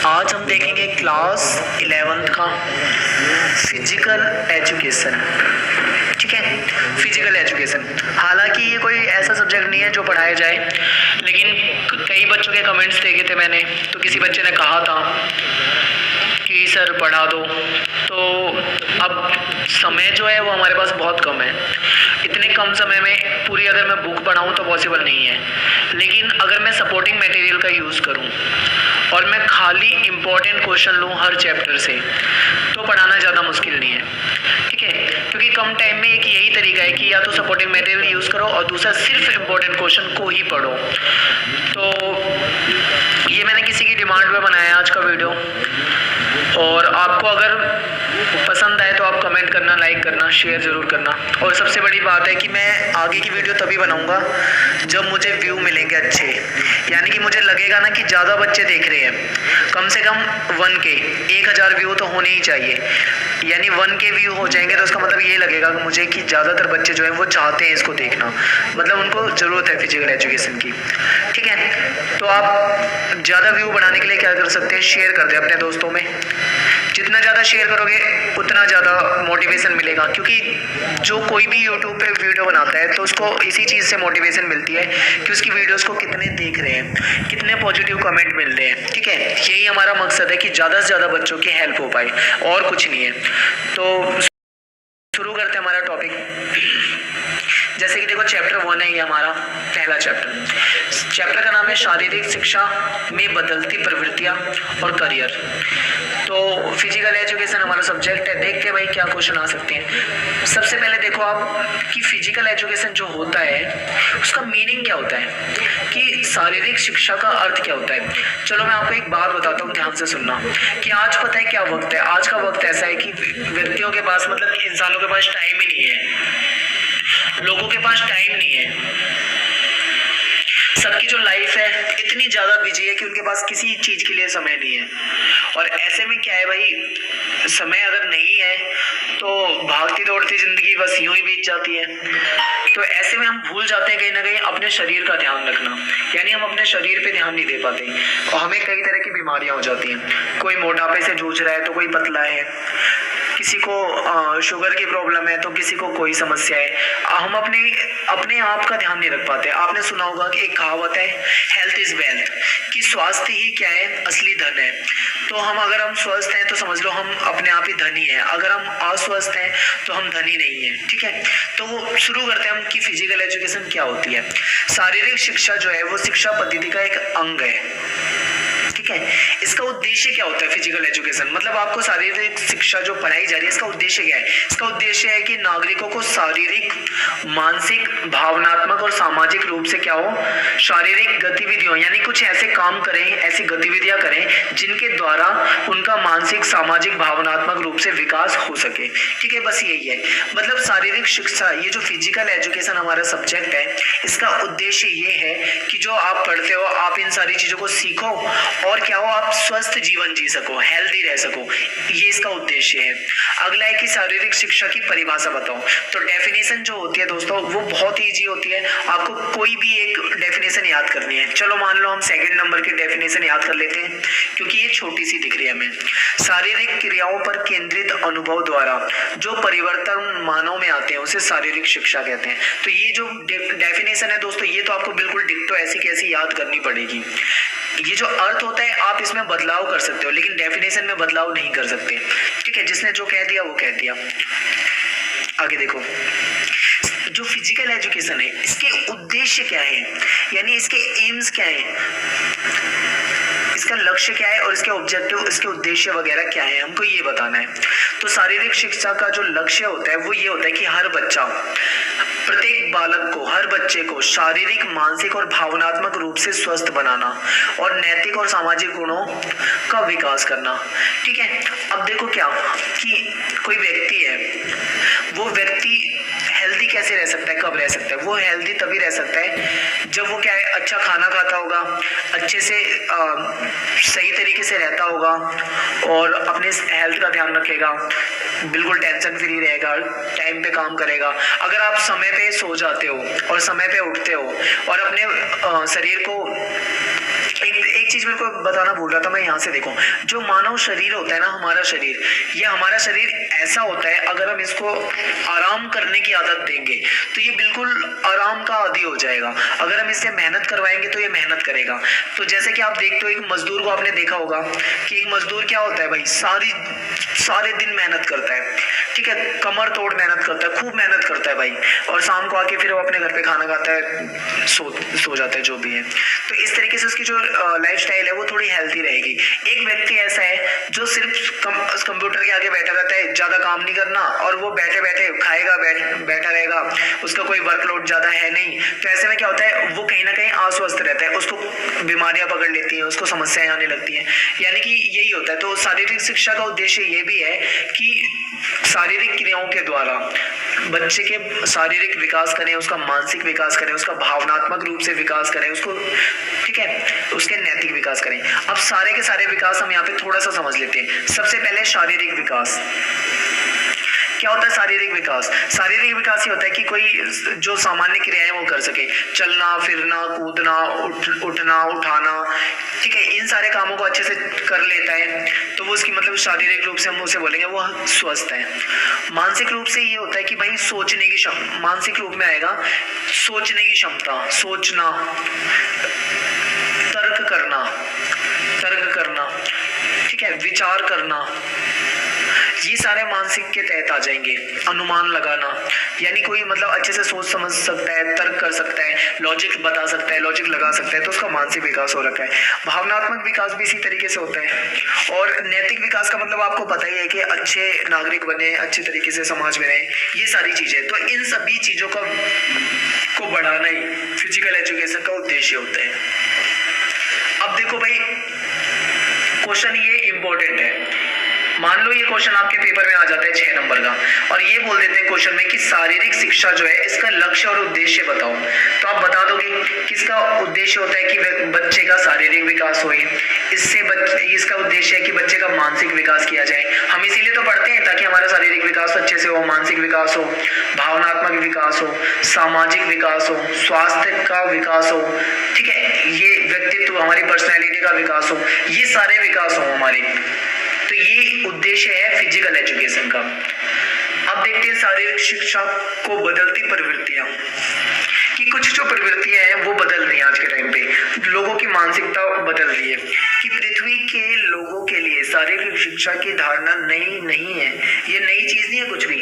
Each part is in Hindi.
आज हम देखेंगे क्लास 11th का फिजिकल एजुकेशन। ठीक है, फिजिकल एजुकेशन। हालांकि ये कोई ऐसा सब्जेक्ट नहीं है जो पढ़ाया जाए, लेकिन कई बच्चों के कमेंट्स देखे थे मैंने, तो किसी बच्चे ने कहा था कि सर पढ़ा दो। तो अब समय जो है वो हमारे पास बहुत कम है। इतने कम समय में पूरी अगर मैं बुक पढ़ाऊँ तो पॉसिबल नहीं है, लेकिन अगर मैं सपोर्टिंग मटेरियल का यूज़ करूँ और मैं खाली इम्पोर्टेंट क्वेश्चन लूँ हर चैप्टर से, तो पढ़ाना ज़्यादा मुश्किल नहीं है। ठीक है, क्योंकि कम टाइम में एक यही तरीका है कि या तो सपोर्टिंग मटेरियल यूज़ करो और दूसरा सिर्फ इम्पोर्टेंट क्वेश्चन को ही पढ़ो। तो ये मैंने किसी की डिमांड पे बनाया आज का वीडियो, और आपको अगर पसंद आए तो आप कमेंट करना, लाइक करना, शेयर ज़रूर करना। और सबसे बड़ी बात है कि मैं आगे की वीडियो तभी बनाऊंगा जब मुझे व्यू मिलेंगे अच्छे, यानी कि मुझे लगेगा ना कि ज़्यादा बच्चे देख रहे हैं, कम से कम 1000 व्यू तो होने ही चाहिए। यानी 1K व्यू हो जाएंगे तो उसका मतलब ये लगेगा कि मुझे कि ज़्यादातर बच्चे जो हैं वो चाहते हैं इसको देखना, मतलब उनको ज़रूरत है फिजिकल एजुकेशन की। ठीक है, तो आप ज़्यादा व्यू बढ़ाने के लिए क्या कर सकते हैं, शेयर कर दें अपने दोस्तों में। जितना ज़्यादा शेयर करोगे उतना ज़्यादा मोटिवेशन मिलेगा, क्योंकि जो कोई भी यूट्यूब पे वीडियो बनाता है तो उसको इसी चीज़ से मोटिवेशन मिलती है कि उसकी वीडियोस को कितने देख रहे हैं, कितने पॉजिटिव कमेंट मिल रहे हैं। ठीक है, यही हमारा मकसद है कि ज़्यादा से ज़्यादा बच्चों की हेल्प हो पाए, और कुछ नहीं है। तो शुरू करते हैं हमारा टॉपिक। जैसे कि देखो, चैप्टर 1 है ये हमारा पहला चैप्टर का नाम है शारीरिक शिक्षा में बदलती प्रवृत्तियां और करियर। तो फिजिकल एजुकेशन हमारा सब्जेक्ट है। देखते हैं भाई क्या क्वेश्चन आ सकते हैं। सबसे पहले देखो आप कि फिजिकल एजुकेशन जो होता है उसका मीनिंग क्या होता है, कि शारीरिक शिक्षा का अर्थ क्या होता है। चलो मैं आपको एक बात बताता हूँ, ध्यान से सुनना। कि आज पता है क्या वक्त है, आज का वक्त ऐसा है कि व्यक्तियों के पास, मतलब इंसानों के पास टाइम ही नहीं है, लोगों के पास टाइम नहीं है। सबकी जो लाइफ है इतनी ज़्यादा बिजी है कि उनके पास किसी चीज़ के लिए समय नहीं है। और ऐसे में क्या है भाई, समय अगर नहीं है तो भागती दौड़ती ज़िंदगी बस यूं ही बीत जाती है। तो ऐसे में हम भूल जाते हैं कहीं ना कहीं अपने शरीर का ध्यान रखना, यानी हम अपने शरीर पे ध्यान नहीं दे पाते और हमें कई तरह की बीमारियां हो जाती हैं। कोई मोटापे से जूझ रहा है तो कोई पतला है, किसी को शुगर की प्रॉब्लम है तो किसी को कोई समस्या है। हम अपने आप का ध्यान नहीं रख पाते। आपने सुना होगा कि एक कहावत है, हेल्थ इज वेल्थ, कि स्वास्थ्य ही क्या है, असली धन है। तो अगर हम स्वस्थ हैं तो समझ लो हम अपने आप ही धनी हैं, अगर हम अस्वस्थ हैं तो हम धनी नहीं हैं। ठीक है, तो शुरू करते हैं हम कि फिजिकल एजुकेशन क्या होती है। शारीरिक शिक्षा जो है वो शिक्षा पद्धति का एक अंग है। ठीक है, इसका उद्देश्य क्या होता है फिजिकल एजुकेशन, मतलब आपको शारीरिक शिक्षा जो पढ़ाई जा रही है इसका उद्देश्य क्या है। इसका उद्देश्य है कि नागरिकों को शारीरिक, मानसिक, भावनात्मक और सामाजिक रूप से क्या हो, शारीरिक गतिविधियों, यानी कुछ ऐसे काम करें, ऐसी गतिविधियां करें जिनके द्वारा उनका मानसिक, सामाजिक, भावनात्मक रूप से विकास हो सके। ठीक है, बस यही है। मतलब शारीरिक शिक्षा, ये जो फिजिकल एजुकेशन हमारा सब्जेक्ट है, इसका उद्देश्य ये है कि जो आप पढ़ते हो आप इन सारी चीजों को सीखो और क्या हो, आप स्वस्थ जीवन जी सको, हेल्दी रह सको, ये इसका उद्देश्य है। अगला है कि शारीरिक शिक्षा की परिभाषा बताओ। तो डेफिनेशन जो होती है दोस्तों वो बहुत इजी होती है, आपको कोई भी एक डेफिनेशन याद करनी है। चलो मान लो हम सेकंड नंबर की डेफिनेशन याद कर लेते हैं, क्योंकि ये छोटी सी दिख रही है हमें। शारीरिक क्रियाओं पर केंद्रित अनुभव द्वारा जो परिवर्तन मानव में आते हैं उसे शारीरिक शिक्षा कहते हैं। तो ये जो डेफिनेशन है दोस्तों, ये तो आपको बिल्कुल डिक्टो ऐसी कैसी याद करनी पड़ेगी। ये जो अर्थ होता है आप इसमें बदलाव कर सकते हो, लेकिन डेफिनेशन में बदलाव नहीं कर सकते। ठीक है, जिसने जो कह दिया वो कह दिया। आगे देखो, जो फिजिकल एजुकेशन है इसके उद्देश्य क्या है, यानी इसके एम्स क्या है, इसका लक्ष्य क्या है और इसके ऑब्जेक्टिव, इसके उद्देश्य वगैरह क्या है, हमको ये बताना है। तो शारीरिक शिक्षा का जो लक्ष्य होता है वो ये होता है कि हर बच्चा, प्रत्येक बालक को, हर बच्चे को शारीरिक, मानसिक और भावनात्मक रूप से स्वस्थ बनाना और नैतिक और सामाजिक गुणों का विकास करना। ठीक है, अब देखो क्या कि कोई व्यक्ति है, वो व्यक्ति हेल्दी कैसे रह सकता है, कब रह सकता है, वो हेल्दी तभी रह सकता है जब वो क्या है, अच्छा खाना खाता होगा, अच्छे से सही तरीके से रहता होगा और अपने हेल्थ का ध्यान रखेगा, बिल्कुल टेंशन फ्री रहेगा, टाइम पे काम करेगा। अगर आप समय पे सो जाते हो और समय पे उठते हो और अपने शरीर को एक एक चीज मेरे को बताना भूल रहा था मैं यहाँ से, देखो जो मानव शरीर होता है ना, हमारा शरीर, ये हमारा शरीर ऐसा होता है, अगर हम इसको आराम करने की आदत देंगे तो ये बिल्कुल आराम का आदी हो जाएगा। अगर हम इससे मेहनत करवाएंगे तो ये मेहनत करेगा। तो जैसे कि आप देखते हो एक मजदूर को आपने देखा होगा कि एक मजदूर क्या होता है भाई, सारे दिन मेहनत करता है, ठीक है, कमर तोड़ मेहनत करता है, खूब मेहनत करता है भाई, और शाम को आके फिर वो अपने घर पे खाना खाता है, सो जाता है, जो भी है। तो इस तरीके से उसकी जो लाइफस्टाइल है वो थोड़ी हेल्थी रहेगी। एक व्यक्ति ऐसा है जो सिर्फ कंप्यूटर के आगे बैठा रहता है, ज्यादा काम नहीं करना, और वो बैठे बैठे खाएगा, बैठा रहेगा, उसका कोई वर्कलोड ज्यादा है नहीं, तो ऐसे में क्या होता है, वो कहीं ना कहीं अस्वस्थ रहता है, उसको बीमारियां पकड़ लेती हैं, उसको समस्याएं आने लगती हैं, यानी कि यही होता है। तो शारीरिक शिक्षा का उद्देश्य ये भी है कि शारीरिक क्रियाओं के द्वारा बच्चे के शारीरिक विकास करें, उसका मानसिक विकास करें, उसका भावनात्मक रूप से विकास करें, उसको, ठीक है, उसके नैतिक विकास करें। अब सारे के सारे विकास हम यहाँ पे थोड़ा सा समझ लेते हैं। सबसे पहले शारीरिक विकास क्या होता है? शारीरिक विकास, शारीरिक विकास ये होता है कि कोई जो सामान्य क्रियाएं वो कर सके, चलना फिरना, कूदना, उठना उठाना, ठीक है, इन सारे कामों को अच्छे से कर लेता है, तो वो उसकी मतलब शारीरिक रूप से हम उसे बोलेंगे वो स्वस्थ है। मानसिक रूप से ये होता है कि भाई सोचने की क्षमता, मानसिक रूप में आएगा सोचने की क्षमता, सोचना, तर्क करना, ठीक है, विचार करना, ये सारे मानसिक के तहत आ जाएंगे। अनुमान लगाना, यानी कोई मतलब अच्छे से सोच समझ सकता है, तर्क कर सकता है, लॉजिक बता सकता है, लॉजिक लगा सकता है, तो उसका मानसिक विकास हो रखा है। भावनात्मक विकास भी इसी तरीके से होता है। और नैतिक विकास का मतलब आपको पता ही है कि अच्छे नागरिक बने, अच्छे तरीके से समाज में रहे, ये सारी चीजें। तो इन सभी चीजों को बढ़ाना ही फिजिकल एजुकेशन का उद्देश्य होता है। अब देखो भाई, क्वेश्चन ये इंपॉर्टेंट है। मान लो ये क्वेश्चन आपके पेपर में आ जाता है 6 नंबर का, और ये बोल देते हैं क्वेश्चन में कि शारीरिक शिक्षा जो है इसका लक्ष्य और उद्देश्य बताओ, तो आप बता दोगे कि इसका उद्देश्य होता है कि बच्चे का शारीरिक विकास हो, इससे इसका उद्देश्य है कि बच्चे का मानसिक विकास किया जाए। हम इसीलिए तो पढ़ते हैं ताकि हमारा शारीरिक विकास अच्छे से हो, मानसिक विकास हो, भावनात्मक विकास हो, सामाजिक विकास हो, स्वास्थ्य का विकास हो, ठीक है, ये व्यक्तित्व, हमारी पर्सनैलिटी का विकास हो, ये सारे विकास हो हमारे। तो ये उद्देश्य है फिजिकल एजुकेशन का। अब देखते हैं शारीरिक शिक्षा को बदलती प्रवृत्तियां, कि कुछ जो प्रवृत्तियां हैं वो बदल रही हैं आज के टाइम पे, लोगों की मानसिकता बदल रही है कि पृथ्वी के लोगों के लिए शारीरिक शिक्षा की धारणा नई नहीं है, ये नई चीज नहीं है कुछ भी।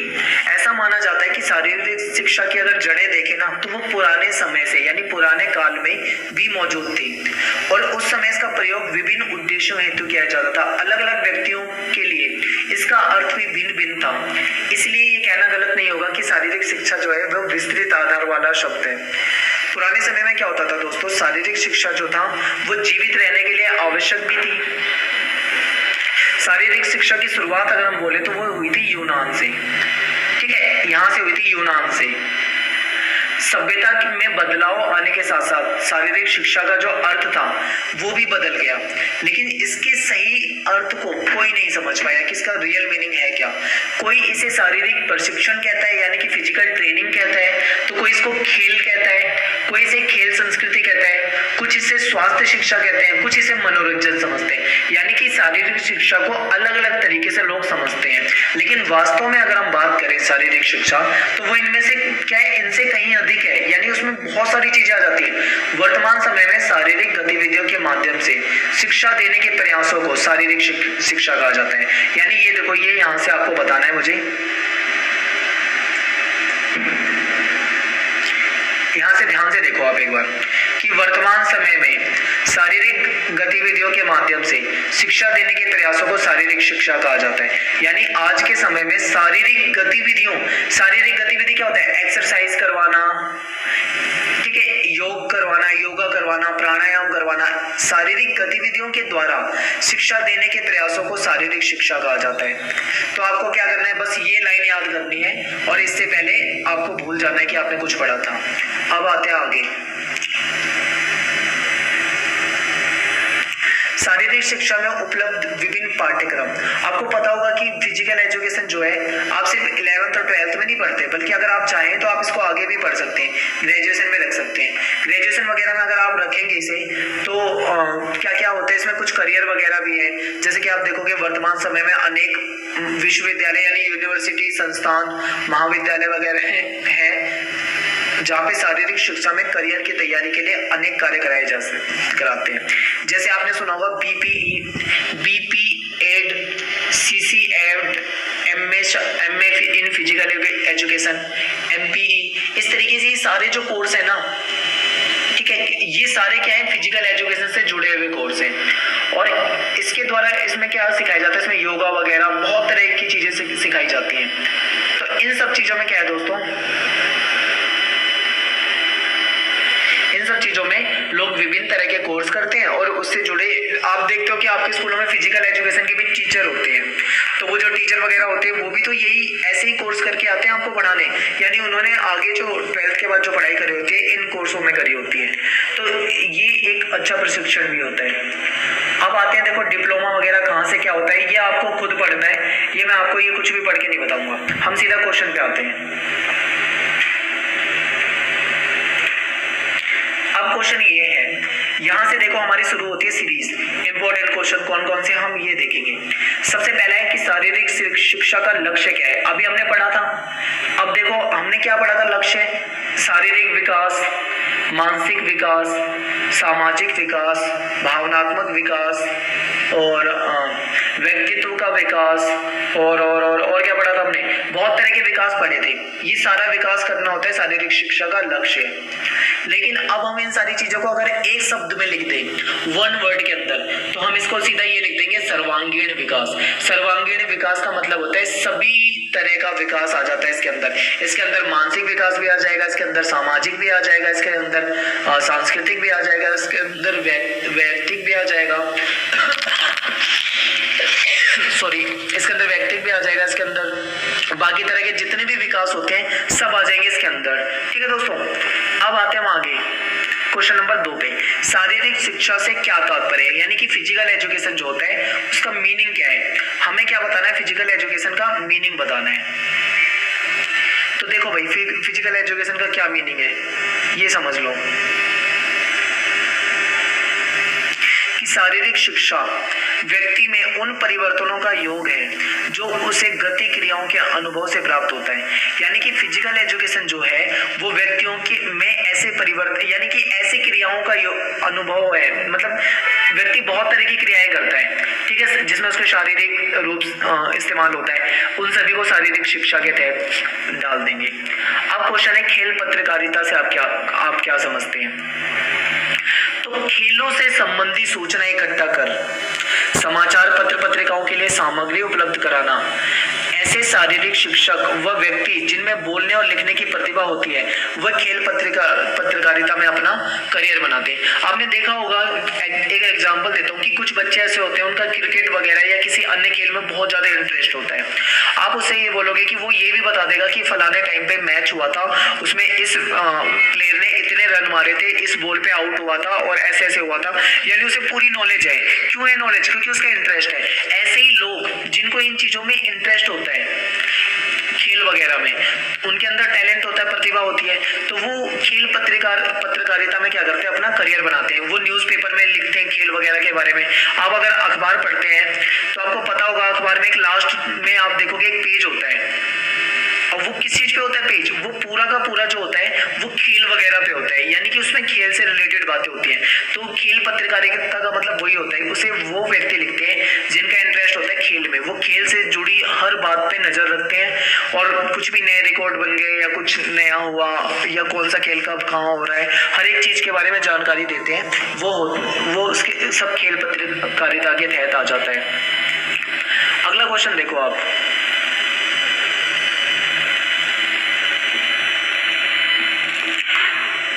ऐसा माना जाता है कि शारीरिक शिक्षा की अगर जड़ें देखें ना, तो वो पुराने समय से यानी पुराने काल में भी मौजूद थी, और उस समय इसका प्रयोग विभिन्न उद्देश्यों हेतु किया जाता था। अलग अलग व्यक्तियों के लिए इसका अर्थ भी भिन्न भिन्न था, इसलिए ये कहना गलत नहीं होगा कि शारीरिक शिक्षा जो है वह विस्तृत आधार वाला शब्द है। पुराने समय में क्या होता था दोस्तों, शारीरिक शिक्षा जो था वो जीवित रहने के लिए आवश्यक भी थी। शारीरिक शिक्षा की शुरुआत अगर हम बोले तो वो हुई थी यूनान से, ठीक है, यहाँ से हुई थी यूनान से। सभ्यता में बदलाव आने के साथ साथ शारीरिक शिक्षा का जो अर्थ था वो भी बदल गया, लेकिन इसके सही अर्थ को कोई नहीं समझ पाया कि इसका रियल मीनिंग है क्या। कोई इसे शारीरिक प्रशिक्षण कहता है यानी कि फिजिकल ट्रेनिंग कहता है, तो कोई इसको खेल कहता है, कोई इसे खेल संस्कृति कहता है, कुछ इसे स्वास्थ्य शिक्षा कहते हैं, कुछ इसे मनोरंजन समझते हैं। यानी कि शारीरिक शिक्षा को अलग अलग तरीके से लोग समझते हैं, लेकिन वास्तव में अगर हम बात करें शारीरिक शिक्षा, तो वो इनमें से क्या है, इनसे कहीं अधिक है, यानी उसमें बहुत सारी चीजें आ जाती हैं। वर्तमान समय में शारीरिक गतिविधियों के माध्यम से शिक्षा देने के प्रयासों को शारीरिक शिक्षा कहा जाता है। यानी ये देखो, ये यहाँ से आपको बताना है मुझे, यहाँ से ध्यान से देखो आप एक बार, कि वर्तमान समय में शारीरिक गतिविधियों के माध्यम से शिक्षा देने के प्रयासों को शारीरिक शिक्षा कहा जाता है। यानी आज के समय में शारीरिक गतिविधि क्या होता है, एक्सरसाइज करवाना, ठीक है, योग करवाना, योगा करवाना, प्राणायाम करवाना, शारीरिक गतिविधियों के द्वारा शिक्षा देने के प्रयासों को शारीरिक शिक्षा कहा जाता है। तो आपको क्या करना है, बस ये लाइन याद करनी है, और इससे पहले आपको भूल जाना है कि आपने कुछ पढ़ा था। अब आते हैं आगे। शारीरिक शिक्षा में उपलब्ध विभिन्न पाठ्यक्रम। आपको पता होगा कि फिजिकल एजुकेशन जो है आप सिर्फ 11th और 12th में नहीं पढ़ते, बल्कि अगर आप चाहें तो आप इसको आगे भी पढ़ सकते हैं, ग्रेजुएशन में रख सकते हैं। ग्रेजुएशन वगैरह में अगर आप रखेंगे इसे तो क्या क्या होता है इसमें, कुछ करियर वगैरह भी है। जैसे कि आप देखोगे वर्तमान समय में अनेक विश्वविद्यालय यानी यूनिवर्सिटी, संस्थान, महाविद्यालय वगैरह है जहाँ पे शारीरिक शिक्षा में करियर की तैयारी के लिए अनेक कार्य कराते हैं। जैसे आपने सुना होगा BP Ed, CC Ed, MA in physical education, MPE, इस तरीके से ये सारे जो कोर्स है ना, ठीक है, ये सारे क्या है, फिजिकल एजुकेशन से जुड़े हुए कोर्स हैं। और इसके द्वारा इसमें क्या सिखाया जाता है, इसमें योगा वगैरह बहुत तरह की चीजें सिखाई जाती हैं। तो इन सब चीजों में क्या है दोस्तों, इन सब चीजों में लोग विभिन्न तरह के कोर्स करते हैं और उससे जुड़े, आप देखते हो कि आपके स्कूलों में फिजिकल एजुकेशन के भी टीचर होते हैं, तो वो जो टीचर वगैरह होते हैं वो भी तो यही ऐसे ही कोर्स करके आते हैं आपको पढ़ाने, यानी उन्होंने आगे जो 12th के बाद जो पढ़ाई करी होती है इन कोर्सों में करी होती है। तो ये एक अच्छा प्रशिक्षण भी होता है। अब आते हैं, देखो डिप्लोमा वगैरह कहाँ से क्या होता है, ये आपको खुद पढ़ना है, ये मैं आपको ये कुछ भी पढ़ के नहीं बताऊंगा। हम सीधा क्वेश्चन पे आते हैं। अब क्वेश्चन ये है, यहाँ से देखो हमारी शुरू होती है सीरीज। इंपॉर्टेंट क्वेश्चन कौन कौन से हम ये देखेंगे। सबसे पहला है कि शारीरिक शिक्षा का लक्ष्य क्या है। अभी हमने पढ़ा था, अब देखो हमने क्या पढ़ा था, लक्ष्य शारीरिक विकास, मानसिक विकास, सामाजिक विकास, भावनात्मक विकास और व्यक्तित्व का विकास और क्या पढ़ा था हमने, बहुत तरह के विकास पढ़े थे। ये सारा विकास करना होता है शारीरिक शिक्षा का लक्ष्य। लेकिन अब हम इन सारी चीजों को अगर एक शब्द में लिख दें, वन वर्ड के अंदर, तो हम इसको सीधा ये लिख देंगे सर्वांगीण विकास। सर्वांगीण विकास का मतलब होता है सभी तरह का विकास आ जाता है इसके अंदर। इसके अंदर मानसिक विकास भी आ जाएगा, इसके अंदर सामाजिक भी आ जाएगा, इसके अंदर सांस्कृतिक भी आ जाएगा, इसके अंदर वैयक्तिक भी आ जाएगा इसके अंदर व्यक्तिक भी आ जाएगा, इसके अंदर बाकी तरह के जितने भी विकास होते हैं सब आ जाएंगे इसके अंदर। ठीक है दोस्तों, अब आते हैं हम आगे क्वेश्चन नंबर 2 पे। शारीरिक शिक्षा से क्या तात्पर्य है, यानी कि फिजिकल एजुकेशन जो होता है उसका मीनिंग क्या है, हमें क्या बताना है, फिजिकल एजुकेशन का मीनिंग बताना है। तो देखो भाई, फिजिकल एजुकेशन का क्या मीनिंग है ये समझ लो कि शारीरिक शिक्षा व्यक्ति में उन परिवर्तनों का योग है जो उसे गति क्रियाओं के अनुभव से प्राप्त होता है। यानी कि फिजिकल एजुकेशन जो है वो व्यक्तियों के में ऐसे परिवर्तन, यानी कि ऐसी क्रियाओं का अनुभव है, मतलब व्यक्ति बहुत तरह की क्रियाएं करता है, ठीक है, जिसमें उसके शारीरिक रूप इस्तेमाल होता है, उन सभी को शारीरिक शिक्षा के तहत डाल देंगे। अब क्वेश्चन है, खेल पत्रकारिता से आप क्या समझते हैं। तो खेलों से संबंधी सूचना इकट्ठा कर समाचार पत्र पत्रिकाओं के लिए सामग्री उपलब्ध कराना, ऐसे शारीरिक शिक्षक व व्यक्ति जिनमें बोलने और लिखने की प्रतिभा होती है वह खेल पत्रकारिता में अपना करियर बनाते हैं। आपने देखा होगा, एक एग्जांपल देता हूँ कि कुछ बच्चे ऐसे होते हैं उनका क्रिकेट वगैरह या किसी अन्य खेल में बहुत ज्यादा इंटरेस्ट होता है। आप उससे ये बोलोगे कि वो ये भी बता देगा कि फलाने टाइम पे मैच हुआ था, उसमें इस प्लेयर ने इतने रन मारे थे, इस बॉल पे आउट हुआ था और ऐसे ऐसे हुआ था, यानी उसे पूरी नॉलेज है। क्यों है नॉलेज? क्योंकि उसका इंटरेस्ट है। ऐसे ही लोग जिनको इन चीजों में इंटरेस्ट होता है, खेल वगैरह में उनके अंदर टैलेंट होता है, प्रतिभा होती है, तो वो खेल पत्रकारिता में क्या करते हैं, अपना करियर बनाते हैं। वो न्यूज़पेपर में लिखते हैं खेल वगैरह के बारे में। आप अगर अखबार पढ़ते हैं तो आपको पता होगा, अखबार में एक लास्ट में आप देखोगे एक पेज होता है, और वो किस चीज पे होता है पेज, वो पूरा का पूरा जो होता है वो खेल वगैरह पे होता है, यानी कि उसमें खेल से रिलेटेड बातें होती हैं। तो खेल पत्रकारिता का मतलब वही होता है, उसे वो व्यक्ति लिखते हैं जिनका इंटरेस्ट होता है खेल में, वो खेल से जुड़ी हर बात पे नजर रखते हैं और कुछ भी नए रिकॉर्ड बन गए या कुछ नया हुआ या कौन सा खेल कब कहाँ हो रहा है, हर एक चीज के बारे में जानकारी देते हैं। वो उसके सब खेल पत्रकारिता के तहत आ जाता है। अगला क्वेश्चन देखो आप,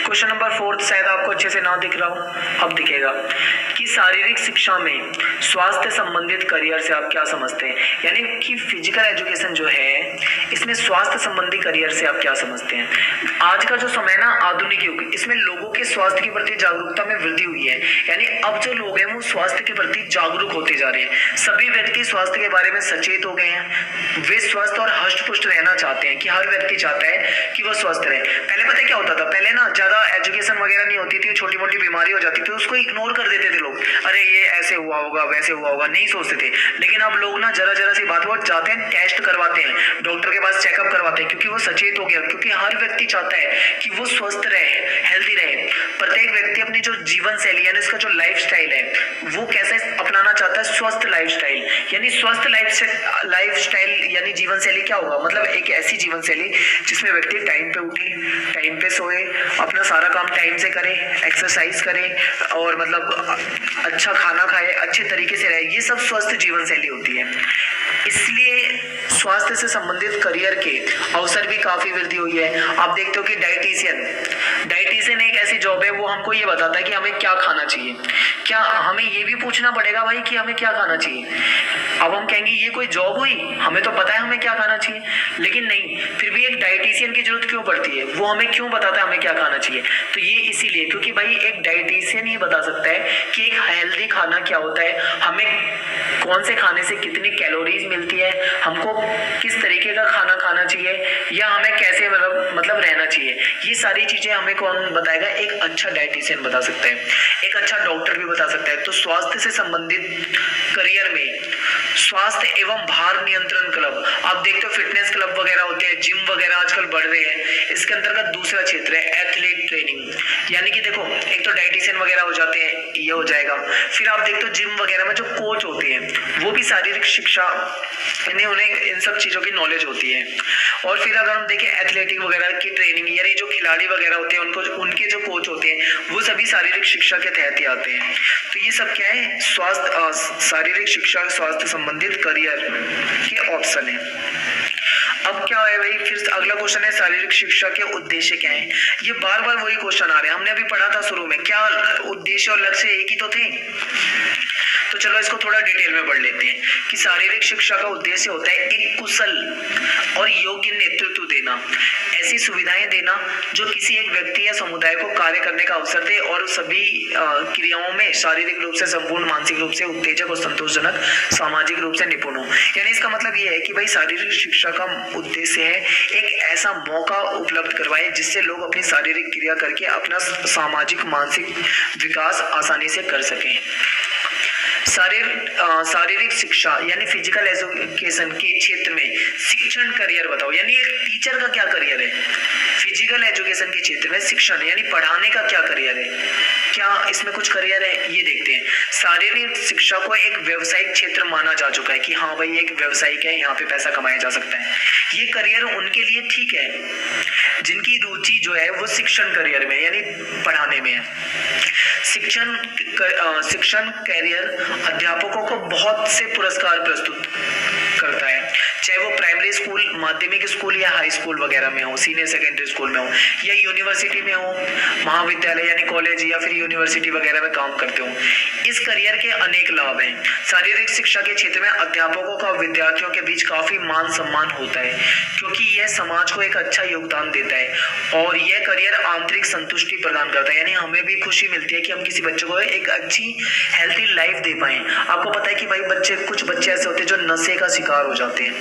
क्वेश्चन नंबर 4 शायद आपको अच्छे से ना दिख रहा हो, अब दिखेगा कि शारीरिक शिक्षा में स्वास्थ्य संबंधित करियर से आप क्या समझते हैं, यानी कि फिजिकल एजुकेशन जो है इसमें स्वास्थ्य संबंधी करियर से आप क्या समझते हैं। आज का जो समय ना आधुनिक युग, इसमें लोगों के स्वास्थ्य के प्रति जागरूकता में वृद्धि हुई है, यानी अब जो लोग हैं वो स्वास्थ्य के प्रति जागरूक होते जा रहे हैं। सभी व्यक्ति स्वास्थ्य के बारे में सचेत हो गए हैं, वे स्वस्थ और हष्ट पुष्ट रहना चाहते हैं कि हर व्यक्ति चाहता है कि वो स्वस्थ रहे। पहले पता है क्या होता था, पहले ना ज्यादा एजुकेशन वगैरह नहीं होती थी, छोटी मोटी बीमारी हो जाती थी उसको इग्नोर कर देते थे लोग, अरे ये ऐसे हुआ होगा वैसे हुआ होगा, नहीं सोचते थे। लेकिन अब लोग ना जरा जरा सी बात वो जाते हैं, टेस्ट करवाते हैं, डॉक्टर के पास चेकअप करवाते हैं, क्योंकि वो सचेत हो गया, क्योंकि हर व्यक्ति चाहता है कि वो स्वस्थ रहे, हेल्दी रहे। प्रत्येक व्यक्ति अपनी जो जीवन शैली यानी उसका जो लाइफ स्टाइल है वो कैसे अपनाना चाहता है, स्वस्थ लाइफ स्टाइल। यानी स्वस्थ लाइफ स्टाइल यानी जीवन शैली क्या होगा, मतलब एक ऐसी जीवन शैली जिसमें व्यक्ति टाइम पे उठे, टाइम पे सोए, अपना सारा काम टाइम से करे, एक्सरसाइज करे और मतलब अच्छा खाना खाए, अच्छे तरीके से रहे, ये सब स्वस्थ जीवन शैली होती है। इसलिए स्वास्थ्य से संबंधित करियर के अवसर भी काफी वृद्धि हुई है। आप देखते हो कि डाइटिशियन एक ऐसी जॉब है, वो हमको ये बताता है कि हमें क्या खाना चाहिए। क्या हमें ये भी पूछना पड़ेगा भाई कि हमें क्या खाना चाहिए। अब हम कहेंगे ये कोई जॉब हुई, हमें तो पता है हमें क्या खाना चाहिए, लेकिन नहीं, फिर भी एक डाइटिशियन की जरूरत क्यों पड़ती है, वो हमें क्यों बताता है हमें क्या खाना चाहिए। तो ये इसीलिए क्योंकि भाई एक डाइटिशियन ही बता सकता है कि एक हेल्दी खाना क्या होता है, हमें कौन से खाने से कितनी कैलोरीज मिलती है, हमको किस तरीके का खाना खाना चाहिए, या हमें कैसे मतलब रहना चाहिए। ये सारी चीजें हमें कौन बताएगा, एक अच्छा डाइटिशियन बता सकता है, एक अच्छा डॉक्टर भी बता सकता है। तो स्वास्थ्य से संबंधित करियर में स्वास्थ्य एवं भार नियंत्रण क्लब, आप देखते हो फिटनेस क्लब वगैरह होते हैं, जिम वगैरह आजकल बढ़ रहे हैं। इसके अंतर्गत दूसरा क्षेत्र है एथलीट ट्रेनिंग, यानी कि देखो एक तो डाइटिशियन वगैरह हो जाते हैं, ये हो जाएगा। फिर आप देखते हो जिम वगैरह में जो कोच होते हैं वो भी शारीरिक शिक्षा, उन्हें इन सब चीजों की नॉलेज होती है। और फिर अगर हम देखें एथलेटिक वगैरह की ट्रेनिंग, यानी जो खिलाड़ी वगैरह होते हैं उनको उनके जो कोच होते हैं वो सभी शारीरिक शिक्षा के तहत ही आते हैं। तो ये सब क्या है, शारीरिक शिक्षा स्वास्थ्य संबंधित करियर के ऑप्शन है। अब क्या है भाई, फिर अगला क्वेश्चन है शारीरिक शिक्षा के उद्देश्य क्या है। ये बार बार वही क्वेश्चन आ रहे हैं, हमने अभी पढ़ा था शुरू में, क्या उद्देश्य और लक्ष्य एक ही तो थे। तो चलो इसको थोड़ा डिटेल में पढ़ लेते हैं कि शारीरिक शिक्षा का उद्देश्य होता है एक कुशल और योग्य नेतृत्व देना, ऐसी सुविधाएं देना जो किसी एक व्यक्ति या समुदाय को कार्य करने का अवसर दे और सभी क्रियाओं में शारीरिक रूप से संपूर्ण, मानसिक रूप से उत्तेजक और संतोषजनक, सामाजिक रूप से निपुण हो। यानी इसका मतलब ये है कि भाई शारीरिक शिक्षा का उद्देश्य है एक ऐसा मौका उपलब्ध करवाए जिससे लोग अपनी शारीरिक क्रिया करके अपना सामाजिक मानसिक विकास आसानी से कर सकें। शारीरिक शिक्षा यानी फिजिकल एजुकेशन के क्षेत्र में शिक्षण करियर बताओ, यानी एक टीचर का क्या करियर है। फिजिकल एजुकेशन के क्षेत्र में शिक्षण यानी पढ़ाने का क्या करियर है, क्या इसमें कुछ करियर है, ये देखते हैं। शारीरिक शिक्षा को एक व्यवसायिक क्षेत्र माना जा चुका है कि हाँ भाई एक व्यवसायिक है, यहाँ पे पैसा कमाया जा सकता है। ये करियर उनके लिए ठीक है जिनकी रुचि जो है वो शिक्षण करियर में यानी पढ़ाने में है। शिक्षण करियर अध्यापकों को बहुत से पुरस्कार प्रस्तुत करता है, चाहे वो प्राइमरी स्कूल, माध्यमिक स्कूल या हाई स्कूल वगैरह में हो, सीनियर सेकेंडरी स्कूल में हो या यूनिवर्सिटी में हो, महाविद्यालय यानी कॉलेज या फिर यूनिवर्सिटी वगैरह में काम करते हो। इस करियर के अनेक लाभ हैं। शारीरिक शिक्षा के क्षेत्र में अध्यापकों का विद्यार्थियों के बीच काफी मान सम्मान होता है क्योंकि यह समाज को एक अच्छा योगदान देता है और यह करियर आंतरिक संतुष्टि प्रदान करता है, यानी हमें भी खुशी मिलती है कि हम किसी बच्चे को एक अच्छी हेल्थी लाइफ दे पाए। आपको पता है कि भाई कुछ बच्चे ऐसे होते हैं जो नशे का शिकार हो जाते हैं,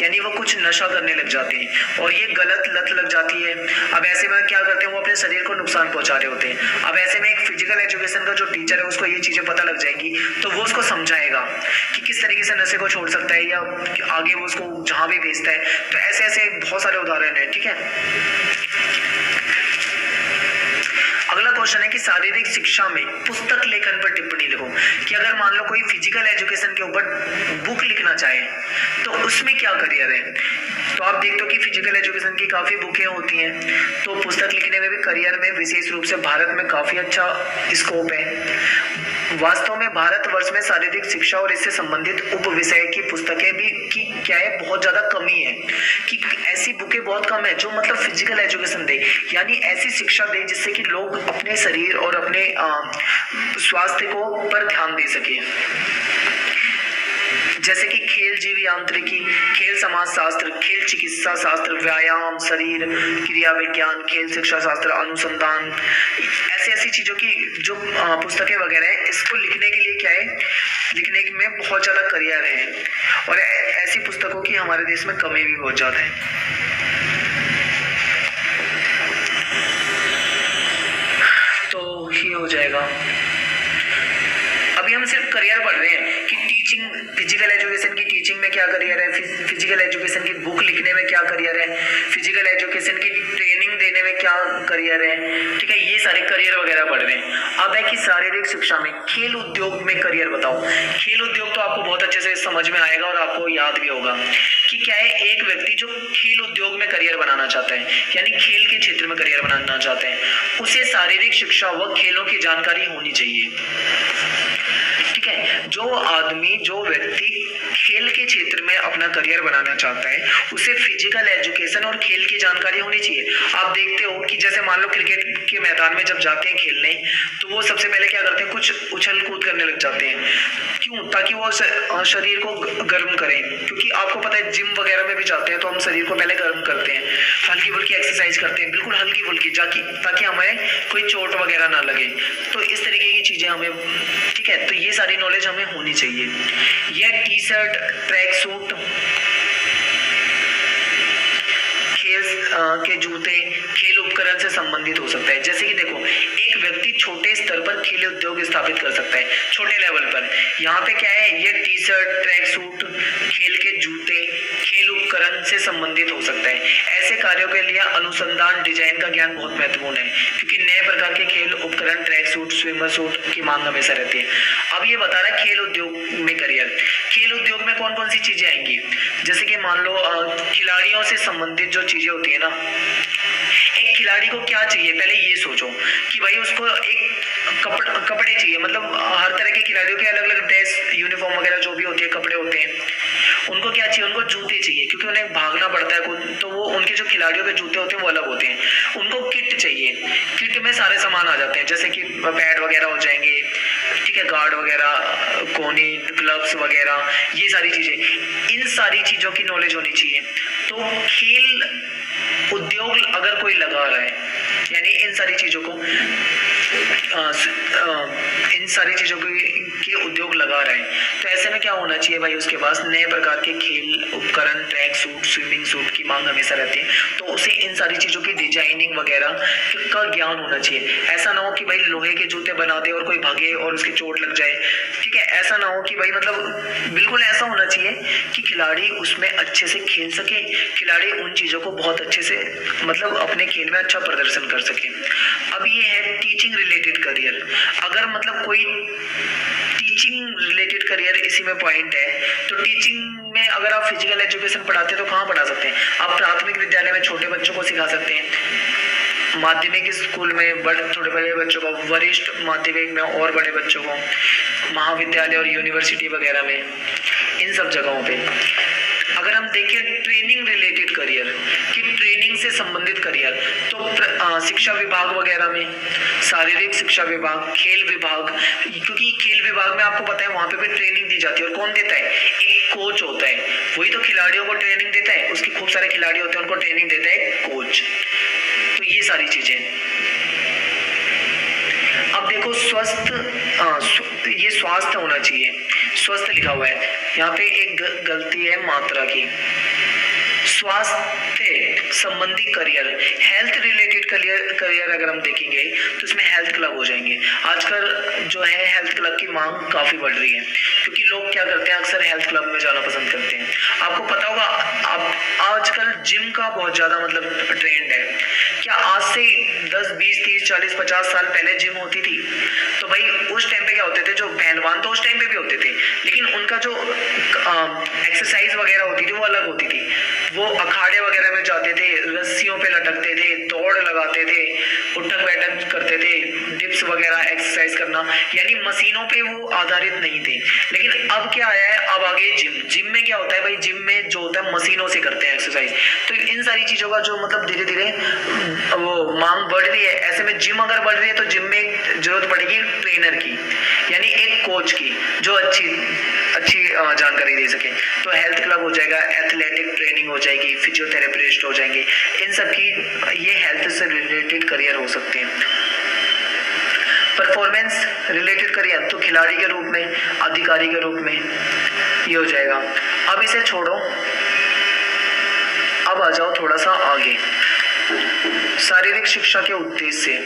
यानी वो कुछ नशा करने लग जाते हैं और ये गलत लत लग जाती है। अब ऐसे में क्या करते हैं, वो अपने शरीर को नुकसान पहुंचा रहे होते हैं। अब ऐसे में एक फिजिकल एजुकेशन का जो टीचर है उसको ये चीजें पता लग जाएगी तो वो उसको समझाएगा कि किस तरीके से नशे को छोड़ सकता है या आगे वो उसको जहां भी भेजता है। तो ऐसे ऐसे बहुत सारे उदाहरण है, ठीक है। अगला क्वेश्चन है कि शारीरिक शिक्षा में पुस्तक लेखन पर टिप्पणी लिखो, कि अगर मान लो कोई फिजिकल एजुकेशन के ऊपर बुक लिखना चाहे तो उसमें क्या करियर है। तो आप देखते हो कि फिजिकल एजुकेशन की काफी बुकें होती हैं, तो पुस्तक लिखने में भी करियर में विशेष रूप से भारत में काफी अच्छा स्कोप है। वास्तव में भारतवर्ष में शारीरिक शिक्षा और इससे संबंधित उप विषय की पुस्तकें भी की क्या है, बहुत ज्यादा कमी है कि ऐसी बुकें बहुत कम है जो मतलब फिजिकल एजुकेशन दे, यानी ऐसी शिक्षा दे जिससे कि लोग अपने शरीर और अपने स्वास्थ्य को पर ध्यान दे सके, जैसे कि खेल जीव यांत्रिकी, खेल समाज शास्त्र, खेल चिकित्सा शास्त्र, व्यायाम, शरीर क्रिया विज्ञान, खेल शिक्षा शास्त्र, अनुसंधान, ऐसी ऐसी चीजों की जो पुस्तकें वगैरह है, इसको लिखने के लिए क्या है, लिखने में बहुत ज्यादा करियर है और ऐसी पुस्तकों की हमारे देश में कमी भी बहुत ज्यादा है। तो ये हो जाएगा। अभी हम सिर्फ करियर पढ़ रहे हैं कि टीचिंग, फिजिकल एजुकेशन की टीचिंग में क्या करियर है, फिजिकल एजुकेशन की बुक लिखने में क्या करियर है, फिजिकल एजुकेशन की ट्रेनिंग देने में क्या करियर है, ठीक है, ये सारे करियर वगैरह पढ़ रहे हैं। अब है कि शारीरिक शिक्षा में खेल उद्योग में करियर बताओ। खेल उद्योग तो आपको बहुत अच्छे से समझ में आएगा और आपको याद भी होगा कि क्या है, एक व्यक्ति जो खेल उद्योग में करियर बनाना चाहता है, यानी खेल के क्षेत्र में करियर बनाना चाहते हैं, उसे शारीरिक शिक्षा व खेलों की जानकारी होनी चाहिए, ठीक है। जो व्यक्ति खेल के क्षेत्र में अपना करियर बनाना चाहता है, उसे फिजिकल एजुकेशन और खेल की जानकारी होनी चाहिए। आप देखते हो कि जैसे मान लो क्रिकेट के मैदान में जब जाते हैं खेलने, तो वो सबसे पहले क्या करते हैं, कुछ उछल कूद करने लग जाते हैं, क्यों, ताकि वो शरीर को गर्म करें, क्योंकि आपको पता है जिम वगैरह में भी जाते हैं तो हम शरीर को पहले गर्म करते हैं, हल्की फुल्की एक्सरसाइज करते हैं, बिल्कुल हल्की फुल्की, ताकि हमें कोई चोट वगैरह ना लगे। तो इस तरीके की चीजें हमें, ठीक है, तो ये सारी नॉलेज हमें होनी चाहिए। यह टी शर्ट, ट्रैक सूट, खेल के जूते, खेल उपकरण से संबंधित हो सकता है। जैसे कि देखो, एक व्यक्ति छोटे स्तर पर खेल उद्योग स्थापित कर सकता है, छोटे लेवल पर। यहाँ पे क्या है, ये टी शर्ट, ट्रैक सूट, खेल के जूते, खेल उपकरण से संबंधित हो सकता है। ऐसे कार्यों के लिए अनुसंधान, डिजाइन का ज्ञान बहुत महत्वपूर्ण है, क्योंकि नए प्रकार के खेल उपकरण, ट्रैक सूट, स्विमर सूट की मांग हमेशा रहती है। अब ये बता रहा है खेल उद्योग में करियर। खेल उद्योग में कौन कौन सी चीजें आएंगी, जैसे कि मान लो खिलाड़ियों से संबंधित जो चीजें होती है ना, एक खिलाड़ी को क्या चाहिए, पहले ये सोचो कि भाई उसको एक कपड़े चाहिए, मतलब हर तरह के खिलाड़ियों के अलग अलग ड्रेस, यूनिफॉर्म वगैरह जो भी होती है, कपड़े होते हैं, उनको क्या चाहिए, उनको जूते चाहिए, क्योंकि उन्हें भागना पड़ता है, तो वो उनके जो खिलाड़ियों के जूते होते हैं वो अलग होते हैं। उनको किट चाहिए, किट में सारे सामान आ जाते हैं, जैसे कि पैड वगैरह हो जाएंगे, ठीक है, गार्ड वगैरह, कोनी, ग्लव्स वगैरह, ये सारी चीजें, इन सारी चीजों की नॉलेज होनी चाहिए। तो खेल उद्योग अगर कोई लगा रहा है, यानी इन सारी चीजों को के उद्योग लगा रहे हैं, तो ऐसे में क्या होना चाहिए भाई, उसके पास नए प्रकार के खेल उपकरण, ट्रैक सूट, स्विमिंग सूट की मांग हमेशा रहती है, तो उसे इन सारी चीजों की डिजाइनिंग वगैरह का ज्ञान होना चाहिए। ऐसा ना हो कि भाई लोहे के जूते बना दे और कोई भागे और उसकी चोट लग जाए, ठीक है, ऐसा ना हो कि भाई, मतलब बिल्कुल ऐसा होना चाहिए कि खिलाड़ी उसमें अच्छे से खेल सके, खिलाड़ी उन चीजों को बहुत अच्छे से, मतलब अपने खेल में अच्छा प्रदर्शन कर सके। अब ये है टीचिंग रिलेटेड करियर। अगर मतलब कोई टीचिंग रिलेटेड करियर इसी में पॉइंट है, तो टीचिंग में अगर आप फिजिकल एजुकेशन पढ़ाते हैं तो कहाँ पढ़ा सकते हैं, आप प्राथमिक विद्यालय में छोटे बच्चों को सिखा सकते हैं, माध्यमिक स्कूल में थोड़े बड़े बच्चों को, वरिष्ठ माध्यमिक में और बड़े बच्चों को, महाविद्यालय और यूनिवर्सिटी वगैरह में, इन सब जगहों पे। अगर हम देखें ट्रेनिंग रिलेटेड करियर, कि ट्रेनिंग से संबंधित करियर, तो शिक्षा विभाग वगैरह में, शारीरिक शिक्षा विभाग, खेल विभाग, क्योंकि खेल विभाग में आपको पता है वहां पे भी ट्रेनिंग दी जाती है, और कौन देता है, एक कोच होता है, वही तो खिलाड़ियों को ट्रेनिंग देता है, उसके खूब सारे खिलाड़ी होते हैं, उनको ट्रेनिंग देता है कोच। तो ये सारी चीजें। अब देखो ये स्वास्थ्य होना चाहिए, स्वस्थ लिखा हुआ है, यहाँ पे एक गलती है मात्रा की। स्वास्थ्य संबंधी करियर, हेल्थ रिलेटेड करियर अगर हम देखेंगे तो इसमें हेल्थ क्लब हो जाएंगे। आजकल जो है हेल्थ क्लब की मांग काफी बढ़ रही है, क्योंकि लोग क्या करते हैं, अक्सर हेल्थ क्लब में जाना पसंद करते हैं। आपको पता होगा आजकल जिम का बहुत ज्यादा मतलब ट्रेंड है। क्या आज से 10, 20, 30, 40, 50 साल पहले जिम होती थी, तो भाई उस टाइम पे क्या होते थे, जो पहलवान तो उस टाइम पे भी होते थे, लेकिन उनका जो एक्सरसाइज वगैरह होती थी वो अलग होती थी। वो अखाड़े वगैरह में जाते थे, रस्सियों पे लटकते थे, दौड़ लगाते थे, उठक बैठक करते थे, डिप्स वगैरह एक्सरसाइज करना, यानी मशीनों पे वो आधारित नहीं थे। लेकिन अब क्या आया है, अब आगे जिम में क्या होता है भाई, जिम में जो होता है मशीनों से करते हैं एक्सरसाइज। तो इन सारी चीजों का जो मतलब धीरे धीरे वो मांग बढ़ रही है। ऐसे में जिम अगर बढ़ रही है तो जिम में जरूरत पड़ेगी ट्रेनर की, यानी एक कोच की जो अच्छी जानकारी दे सके। तो हेल्थ क्लब हो जाएगा, एथलेटिक ट्रेनिंग हो जाएगी, फिजियोथेरेपिस्ट हो जाएंगे, इन सब की ये हेल्थ से रिलेटेड करियर हो सकते हैं। परफॉर्मेंस रिलेटेड करियर तो खिलाड़ी के रूप में, अधिकारी के रूप में ये हो जाएगा। अब इसे छोड़ो, अब आ जाओ थोड़ा सा आगे, शारीरिक शिक्षा के उद्देश्य।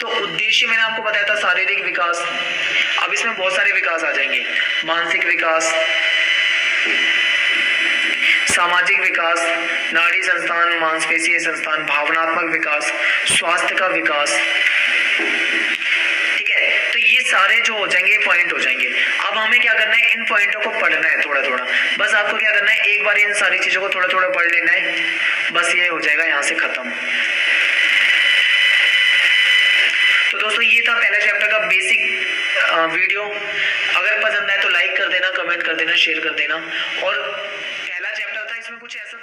तो उद्देश्य मैंने आपको बताया था शारीरिक विकास। अब इसमें बहुत सारे विकास आ जाएंगे, मानसिक विकास, सामाजिक विकास, नाड़ी संस्थान, मांसपेशीय संस्थान, भावनात्मक विकास, स्वास्थ्य का विकास। ठीक है, तो ये सारे जो हो जाएंगे पॉइंट हो जाएंगे। अब हमें क्या करना है, इन पॉइंटों को पढ़ना है थोड़ा थोड़ा। बस आपको क्या करना है, एक बार इन सारी चीजों को थोड़ा थोड़ा पढ़ लेना है, बस ये हो जाएगा यहाँ से खत्म। तो दोस्तों ये था पहला चैप्टर का बेसिक वीडियो। अगर पसंद आए तो लाइक कर देना, कमेंट कर देना, शेयर कर देना। और पहला चैप्टर था, इसमें कुछ ऐसा